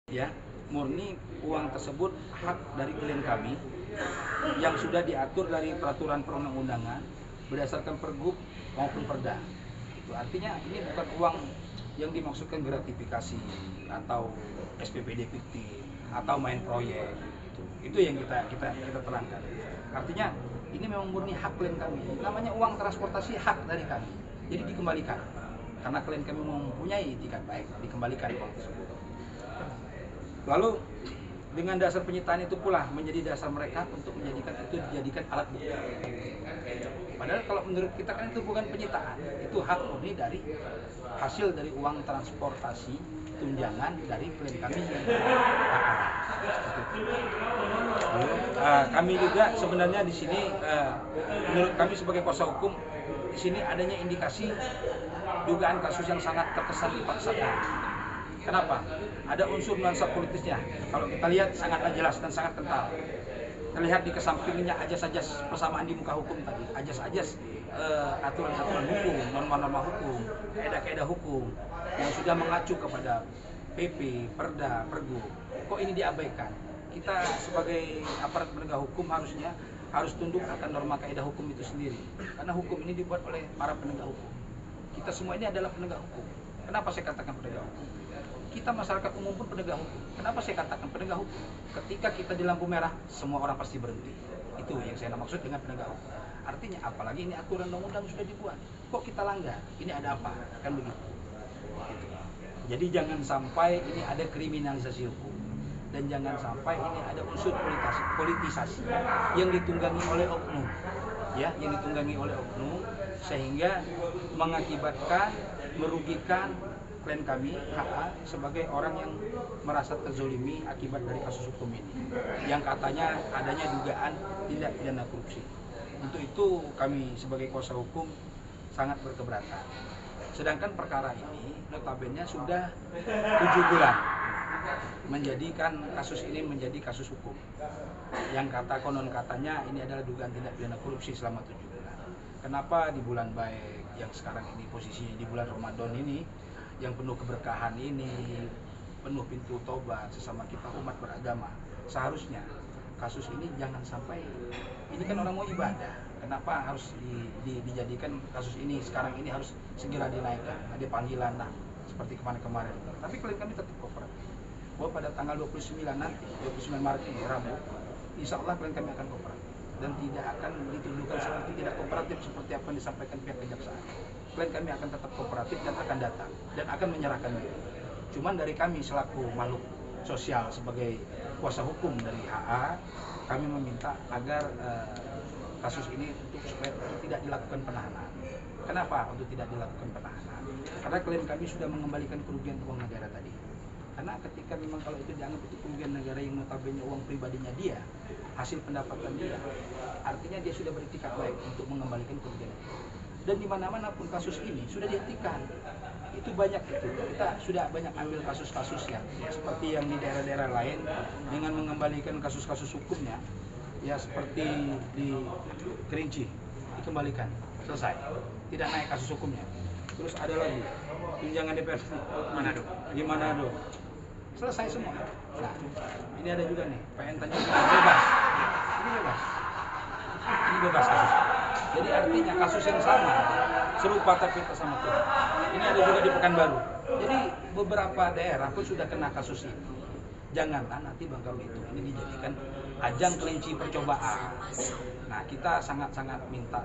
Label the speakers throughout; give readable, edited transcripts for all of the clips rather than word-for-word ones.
Speaker 1: Ya, murni uang tersebut hak dari klien kami yang sudah diatur dari peraturan perundang-undangan berdasarkan pergub maupun perda. Itu artinya ini bukan uang yang dimaksudkan gratifikasi atau SPPD fiktif atau main proyek. Itu yang kita terangkan. Artinya ini memang murni hak klien kami. Namanya uang transportasi hak dari kami. Jadi dikembalikan. Karena klien kami mempunyai itikat baik, dikembalikan uang tersebut. Lalu dengan dasar penyitaan itu pula menjadi dasar mereka untuk dijadikan alat bukti. Padahal kalau menurut kita kan itu bukan penyitaan, itu hak murni dari hasil dari uang transportasi tunjangan dari klien kami yang kami juga sebenarnya di sini menurut kami sebagai kuasa hukum di sini adanya indikasi dugaan kasus yang sangat terkesan dipaksakan. Kenapa? Ada unsur nuansa politisnya. Kalau kita lihat sangatlah jelas dan sangat kental. Terlihat di kesampingnya ajas-ajas persamaan di muka hukum tadi, ajas-ajas aturan-aturan hukum, norma-norma hukum, kaedah-kaedah hukum yang sudah mengacu kepada PP, Perda, Pergub. Kok ini diabaikan? Kita sebagai aparat penegak hukum harus tunduk akan norma kaedah hukum itu sendiri. Karena hukum ini dibuat oleh para penegak hukum. Kita semua ini adalah penegak hukum. Kenapa saya katakan penegak hukum? Kita masyarakat umum pun penegak hukum. Kenapa saya katakan penegak hukum? Ketika kita di lampu merah, semua orang pasti berhenti. Itu yang saya maksud dengan penegak hukum. Artinya apalagi ini aturan undang-undang sudah dibuat. Kok kita langgar? Ini ada apa? Kan begitu. Jadi jangan sampai ini ada kriminalisasi hukum. Dan jangan sampai ini ada unsur politisasi yang ditunggangi oleh oknum. Ya, yang ditunggangi oleh oknum sehingga mengakibatkan merugikan klien kami HA sebagai orang yang merasa terzolimi akibat dari kasus hukum ini yang katanya adanya dugaan tindak pidana korupsi. Untuk itu kami sebagai kuasa hukum sangat berkeberatan. Sedangkan perkara ini notabene sudah 7 bulan menjadikan kasus ini menjadi kasus hukum yang konon katanya ini adalah dugaan tindak pidana korupsi selama 7 bulan. Kenapa di bulan baik yang sekarang ini posisinya di bulan Ramadan ini yang penuh keberkahan ini, penuh pintu tobat sesama kita umat beragama, seharusnya kasus ini jangan sampai, ini kan orang mau ibadah, kenapa harus dijadikan kasus ini sekarang ini harus segera dinaikkan, ada panggilan lah seperti kemarin-kemarin. Tapi klien kami tetap kooperatif bahwa pada tanggal 29 nanti, 29 Maret ini Rabu, insya Allah klien kami akan kooperatif dan tidak akan dituduhkan seperti tidak kooperatif seperti apa yang disampaikan pihak kejaksaan. Klien kami akan tetap kooperatif dan akan datang dan akan menyerahkan diri. Cuman dari kami selaku makhluk sosial sebagai kuasa hukum dari HA, kami meminta agar kasus ini supaya tidak dilakukan penahanan. Kenapa untuk tidak dilakukan penahanan? Karena klien kami sudah mengembalikan kerugian uang negara tadi. Karena ketika memang kalau itu dianggap itu kerugian negara yang notabene uang pribadinya dia, hasil pendapatan dia, artinya dia sudah beritikat baik untuk mengembalikan kerugian itu. Dan di mana-mana pun kasus ini sudah dihentikan. Itu banyak itu. Kita sudah banyak ambil kasus-kasusnya, seperti yang di daerah-daerah lain dengan mengembalikan kasus-kasus hukumnya, ya seperti di Kerinci dikembalikan, selesai, tidak naik kasus hukumnya. Terus ada lagi tunjangan DPR di Manado, selesai semua. Nah, ini ada juga nih PN Tanjung bebas, ini bebas kasus. Jadi artinya kasus yang sama, serupa tapi sama Tuhan. Ini ada juga di Pekanbaru. Jadi beberapa daerah pun sudah kena kasus ini. Janganlah nanti Bangka Belitung ini dijadikan ajang kelinci percobaan. Nah, kita sangat-sangat minta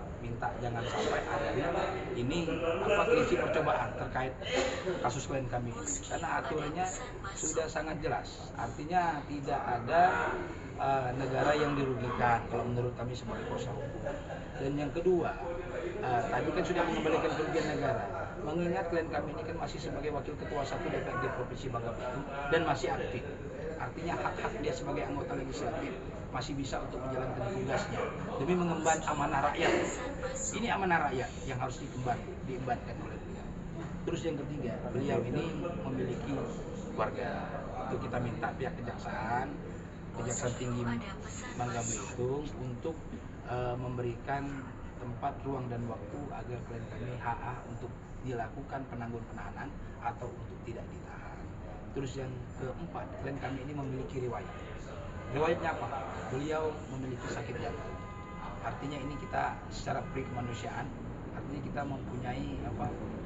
Speaker 1: jangan sampai adanya ini kelinci percobaan terkait kasus klien kami ini. Karena aturannya sudah sangat jelas. Artinya tidak ada negara yang dirugikan kalau menurut kami sebagai kuasa hukum. Dan yang kedua, tadi kan sudah mengembalikan kerugian negara. Mengingat klien kami ini kan masih sebagai wakil ketua 1 DPRD Provinsi Bangka Belitung dan masih aktif. Artinya hak-hak dia sebagai anggota legislatif masih bisa untuk menjalankan tugasnya demi mengemban amanah rakyat. Ini amanah rakyat yang harus diembankan oleh beliau. Terus yang ketiga, beliau ini memiliki keluarga. Itu kita minta pihak Kejaksaan Tinggi Bangka Belitung untuk memberikan tempat, ruang dan waktu agar klien kami HA untuk dilakukan penangguhan penahanan atau untuk tidak ditahan. Terus yang keempat, klien kami ini memiliki riwayat. Riwayatnya apa? Beliau memiliki sakit jantung. Artinya ini kita secara kemanusiaan, artinya kita mempunyai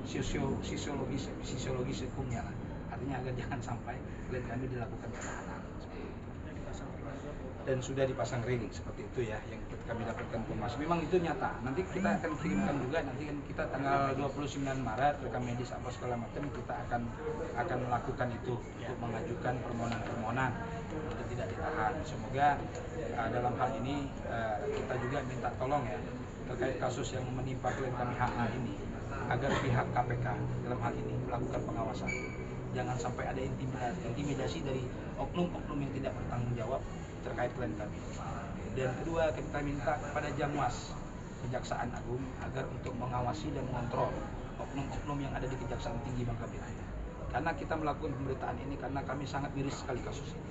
Speaker 1: sisiologis hukumnya lah. Artinya agar jangan sampai klien kami dilakukan penahanan dan sudah dipasang ring seperti itu ya, yang kami dapatkan informasi. Memang itu nyata. Nanti kita akan kirimkan juga, nanti kan kita tanggal 29 Maret rekam medis apa segala macam, kita akan melakukan itu untuk mengajukan permohonan untuk tidak ditahan. Semoga dalam hal ini kita juga minta tolong ya terkait kasus yang menimpa klien kami HA ini, agar pihak KPK dalam hal ini melakukan pengawasan. Jangan sampai ada intimidasi dari oknum-oknum yang tidak bertanggung jawab terkait klien kami. Dan kedua, kita minta kepada Jamwas Kejaksaan Agung agar untuk mengawasi dan mengontrol oknum-oknum yang ada di Kejaksaan Tinggi Bangka Belitung. Karena kita melakukan pemberitaan ini karena kami sangat miris sekali kasus ini.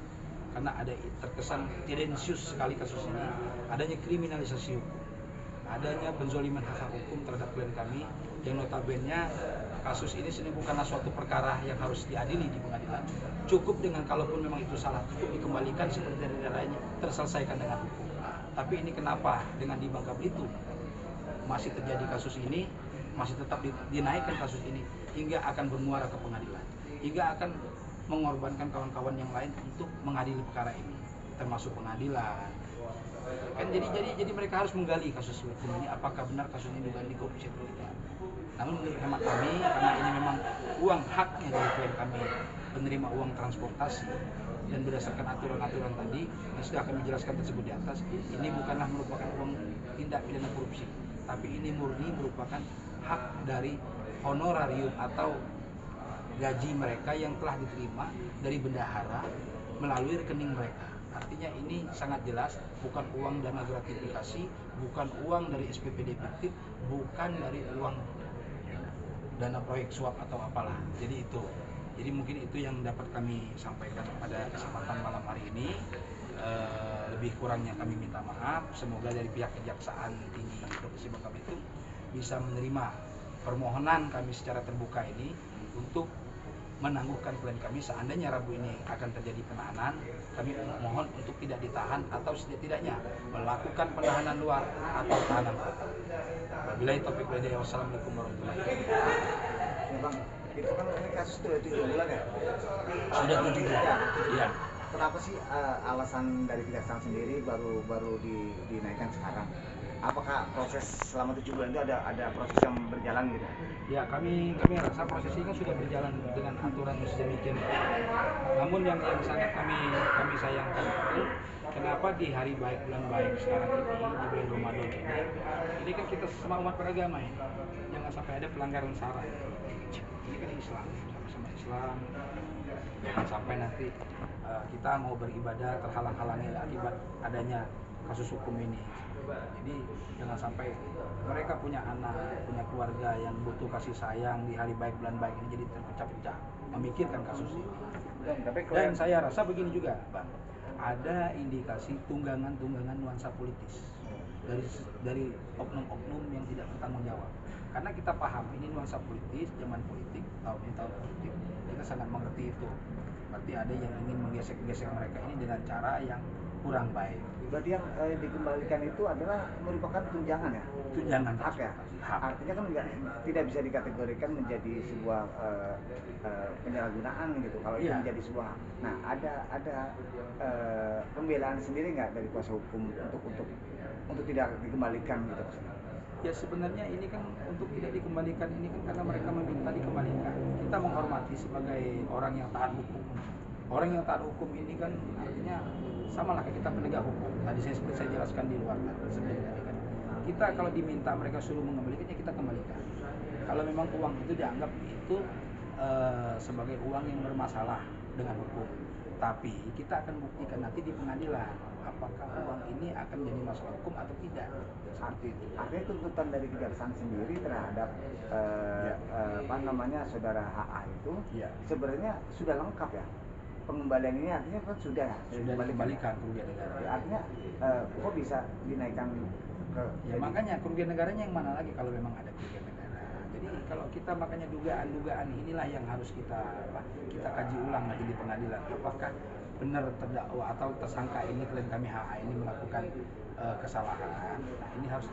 Speaker 1: Karena ada terkesan tendensius sekali kasus ini, adanya kriminalisasi hukum, adanya penzoliman hak hukum terhadap klien kami, yang notabene kasus ini sebenarnya bukanlah suatu perkara yang harus diadili di pengadilan. Cukup dengan kalaupun memang itu salah, cukup dikembalikan seperti daerah lainnya, terselesaikan dengan hukum. Tapi ini kenapa dengan di Bangka Belitung masih terjadi kasus ini, masih tetap dinaikkan kasus ini hingga akan bermuara ke pengadilan, hingga akan mengorbankan kawan-kawan yang lain untuk mengadili perkara ini, termasuk pengadilan. Kan jadi mereka harus menggali kasus hukum ini, apakah benar kasus ini dugaan korupsi atau tidak. Namun menurut hemat kami, karena ini memang uang haknya dari klien kami penerima uang transportasi, dan berdasarkan aturan-aturan tadi yang sudah kami jelaskan tersebut di atas, ini bukanlah merupakan uang tindak pidana korupsi, tapi ini murni merupakan hak dari honorarium atau gaji mereka yang telah diterima dari bendahara melalui rekening mereka. Artinya ini sangat jelas bukan uang dana gratifikasi, bukan uang dari SPPD fiktif, bukan dari uang dana proyek suap atau apalah. Jadi itu. Jadi mungkin itu yang dapat kami sampaikan pada kesempatan malam hari ini. Lebih kurangnya kami minta maaf. Semoga dari pihak Kejaksaan Tinggi Provinsi Bangka Belitung bisa menerima permohonan kami secara terbuka ini untuk menangguhkan klien kami. Seandainya Rabu ini akan terjadi penahanan, kami mohon untuk tidak ditahan atau setidaknya melakukan penahanan luar atau tahanan kota. Wabillahi taufiq wal hidayah. Wassalamualaikum warahmatullahi wabarakatuh.
Speaker 2: Ya Bang, itu kan ini kasus sudah 7 bulan ya?
Speaker 1: Sudah 7 bulan. Iya.
Speaker 2: Kenapa sih alasan dari Kejaksaan sendiri baru dinaikkan sekarang? Apakah proses selama 7 bulan itu ada proses yang berjalan gitu?
Speaker 1: Ya, kami rasa proses ini kan sudah berjalan dengan aturan sedemikian. Namun yang sangat kami sayangkan itu kenapa di hari baik bulan baik sekarang ini, di bulan Ramadan ini kan kita semua umat beragama ya, jangan sampai ada pelanggaran syarat. Ini kan Islam, sama-sama Islam. Jangan sampai nanti kita mau beribadah terhalang-halangi akibat adanya kasus hukum ini. Jadi jangan sampai mereka punya anak, punya keluarga yang butuh kasih sayang di hari baik bulan baik ini jadi terpecah-pecah memikirkan kasus ini. Dan saya rasa begini juga, Bang, ada indikasi tunggangan nuansa politis dari oknum-oknum yang tidak bertanggung jawab. Karena kita paham ini nuansa politis, zaman politik, tahun politik, kita sangat mengerti itu. Berarti ada yang ingin menggesek-gesek mereka ini dengan cara yang kurang baik.
Speaker 2: Berarti yang dikembalikan itu adalah merupakan tunjangan ya?
Speaker 1: Tunjangan
Speaker 2: hak ya?
Speaker 1: Hak.
Speaker 2: Artinya kan tidak bisa dikategorikan menjadi sebuah penyalahgunaan gitu kalau itu menjadi sebuah hak. Nah, ada pembelaan sendiri nggak dari kuasa hukum untuk tidak dikembalikan gitu?
Speaker 1: Ya sebenarnya ini kan untuk tidak dikembalikan ini kan karena mereka meminta dikembalikan. Kita menghormati sebagai orang yang taat hukum. Orang yang taat hukum ini kan artinya sama lah kayak kita penegak hukum. Tadi seperti saya jelaskan di luar sebenarnya kan. Kita kalau diminta mereka suruh mengembalikannya kita kembalikan. Kalau memang uang itu dianggap itu sebagai uang yang bermasalah dengan hukum. Tapi kita akan buktikan nanti di pengadilan apakah uang ini akan menjadi masalah hukum atau tidak.
Speaker 2: Artinya tuntutan dari Kejaksaan sendiri terhadap saudara HA itu sebenarnya sudah lengkap ya. Pengembalian ini artinya kan sudah
Speaker 1: dikembalikan kerugian negara.
Speaker 2: Artinya kok bisa dinaikkan ke
Speaker 1: makanya kerugian negaranya yang mana lagi kalau memang ada kerugian negara. Jadi kalau kita makanya dugaan-dugaan inilah yang harus kita kaji ulang lagi di pengadilan. Apakah benar terdakwa atau tersangka ini, klien kami HA ini melakukan kesalahan? Nah, ini harus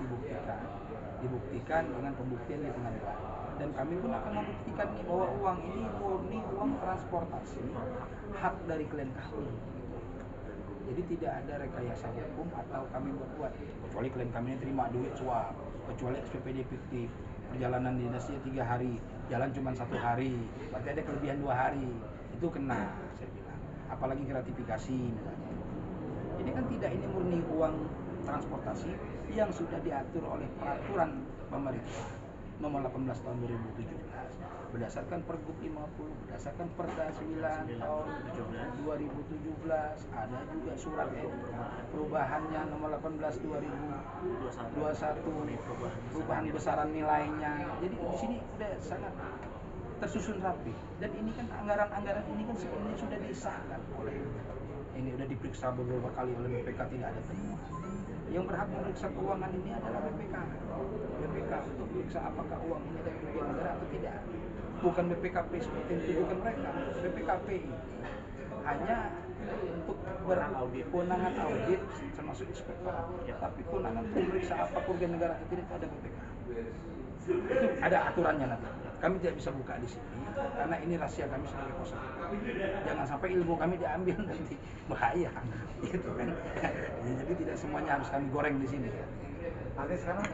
Speaker 1: dibuktikan dengan pembuktian di pengadilan. Dan kami pun akan membuktikan nih bahwa uang ini murni uang transportasi hak dari klien kami. Jadi tidak ada rekayasa hukum atau kami berbuat, kecuali klien kami ini terima duit suap, kecuali SPPD fiktif, perjalanan dinasnya 3 hari, jalan cuma 1 hari, berarti ada kelebihan 2 hari, itu kena, saya bilang. Apalagi gratifikasi misalnya. Ini kan tidak, ini murni uang transportasi yang sudah diatur oleh peraturan pemerintah nomor 18 tahun 2017 berdasarkan Pergub 50, berdasarkan Perda 9 tahun 2017, ada juga surat perubahannya nomor 18 2021, perubahan besaran nilainya. Jadi di sini udah sangat tersusun rapi, dan ini kan anggaran ini kan sebenarnya sudah disahkan oleh, ini udah diperiksa beberapa kali oleh BPK, tidak ada temuan. Yang berhak memeriksa keuangan ini adalah BPK untuk periksa apakah uang ini dari kerugian negara atau tidak. Bukan BPKP seperti yang dituduhkan mereka. BPKP ini hanya untuk kewenangan audit termasuk inspektor, tapi kewenangan untuk memeriksa apa kerugian negara atau tidak itu ada BPK. Itu ada aturannya nanti. Kami tidak bisa buka di sini karena ini rahasia kami sebagai kuasa hukum. Jangan sampai ilmu kami diambil nanti, bahaya, gitu kan. Jadi tidak semuanya harus kami goreng di sini.
Speaker 2: Artinya sekarang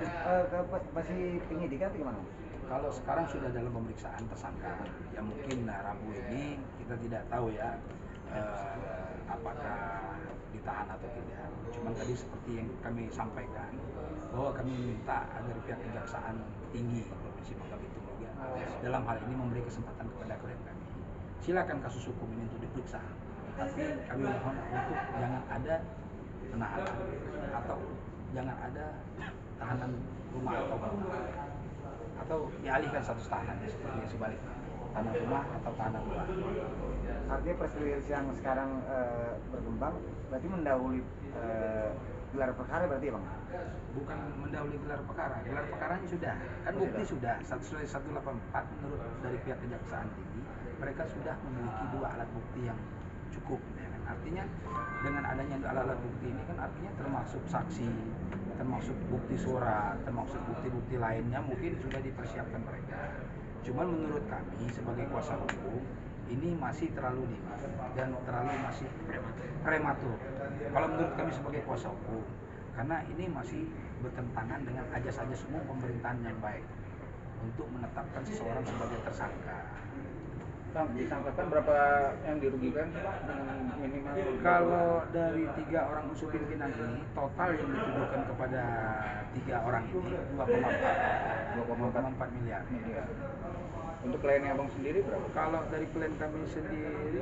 Speaker 2: masih penyidikan atau gimana?
Speaker 1: Kalau sekarang sudah dalam pemeriksaan tersangka, ya mungkin Rabu ini kita tidak tahu ya apakah ditahan atau tidak. Cuman tadi seperti yang kami sampaikan bahwa kami minta agar pihak Kejaksaan Tinggi Provinsi Bangka Belitung juga dalam hal ini memberi kesempatan kepada klien kami. Silakan kasus hukum ini untuk diperiksa, tapi kami mohon untuk jangan ada penahanan atau jangan ada tahanan rumah atau dialihkan status tahanannya seperti sebaliknya, tahanan rumah atau tahanan luar.
Speaker 2: Artinya perselisihan yang sekarang berkembang berarti mendahului gelar perkara berarti ya Bang?
Speaker 1: Bukan mendahului gelar perkaranya sudah, kan bukti sudah, sesuai 184 menurut dari pihak Kejaksaan Tinggi, mereka sudah memiliki 2 alat bukti yang cukup, ya kan? Artinya dengan adanya alat bukti ini kan artinya termasuk saksi, termasuk bukti surat, termasuk bukti-bukti lainnya mungkin sudah dipersiapkan mereka. Cuman menurut kami sebagai kuasa hukum ini masih terlalu dini dan masih prematur. Kalau menurut kami sebagai kuasa hukum, karena ini masih bertentangan dengan ajas-ajas umum pemerintahan yang baik untuk menetapkan seseorang sebagai tersangka.
Speaker 3: Bang, disangkakan berapa yang dirugikan dengan minimal?
Speaker 1: Kalau dari 3 orang unsur pimpinan ini, total yang dituduhkan kepada 3 orang ini 2,4 miliar.
Speaker 3: Untuk klien abang sendiri berapa?
Speaker 1: Kalau dari klien kami sendiri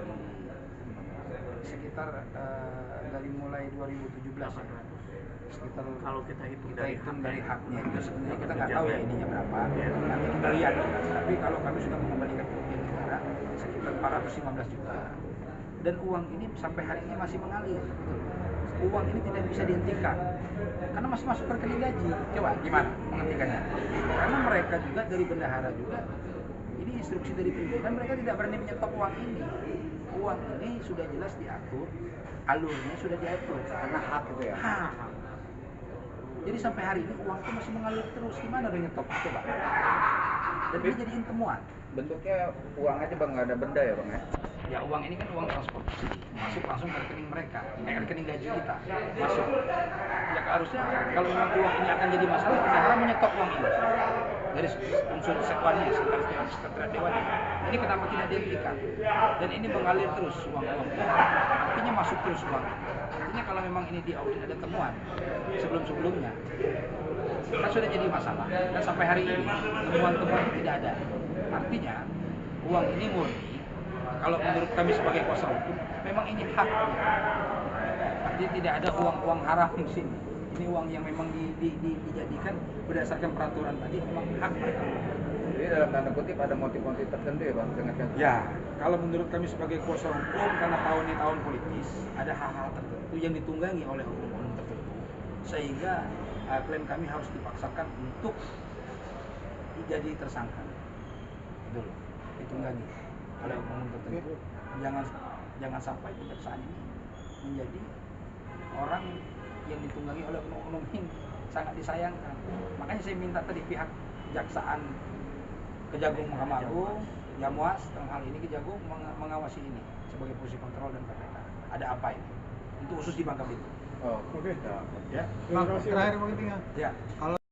Speaker 1: sekitar dari mulai 2017 ya. Sekitar
Speaker 4: kalau kita hitung
Speaker 1: dari haknya itu sebenarnya kita nggak tahu ya ininya berapa, nanti kita lihat. Tapi kalau kami sudah mengembalikan kerugian negara sekitar 415 juta, dan uang ini sampai hari ini masih mengalir. Uang ini tidak bisa dihentikan karena masih masuk rekening gaji. Coba gimana menghentikannya? Karena mereka juga dari bendahara juga, ini instruksi dari pimpinan, mereka tidak berani menyetop uang ini. Uang ini sudah jelas diatur, alurnya sudah diatur
Speaker 2: Karena hak itu ya?
Speaker 1: hak. Jadi sampai hari ini uang itu masih mengalir terus. Gimana udah nyetop? Coba. Dan ini jadiin temuan.
Speaker 3: Bentuknya uang aja Bang, nggak ada benda ya Bang ya?
Speaker 1: Ya uang ini kan uang transportasi, masuk langsung ke rekening mereka, rekening gaji kita masuk. Ya harusnya kalau memang uang ini akan jadi masalah, bendahara menyetop uang ini dari unsur sekwannya, sekretariat dewan. Ini kenapa tidak dihentikan? Dan ini mengalir terus uang-uang. Artinya masuk terus uang. Artinya kalau memang ini diaudit ada temuan sebelum-sebelumnya, kan sudah jadi masalah. Dan sampai hari ini temuan-temuan itu tidak ada. Artinya uang ini murni. Kalau menurut kami sebagai kuasa hukum, memang ini hak. Artinya tidak ada uang-uang haram di sini. Ini uang yang memang dijadikan berdasarkan peraturan tadi, memang hak mereka.
Speaker 3: Jadi dalam tanda kutip ada motif-motif tertentu ya Bang dengan kasus?
Speaker 1: Ya, kalau menurut kami sebagai kuasa hukum, karena tahun ini tahun politis, ada hal-hal tertentu yang ditunggangi oleh hukum tertentu, sehingga klien kami harus dipaksakan untuk jadi tersangka. Itu loh, ditunggangi oleh oknum tertentu. Jangan sampai kejaksaan ini menjadi orang yang ditunggangi oleh oknum ini, sangat disayangkan. Makanya saya minta tadi pihak kejaksaan, Kejagung Mahkamah Agung, Jamwas, dalam hal ini Kejagung mengawasi ini sebagai fungsi kontrol dan KPK. Ada apa ini? Untuk khusus di Bangka Belitung.
Speaker 3: Oh, oke.
Speaker 1: Ya.
Speaker 4: Bang, terakhir Bang Tinggal.
Speaker 1: Ya.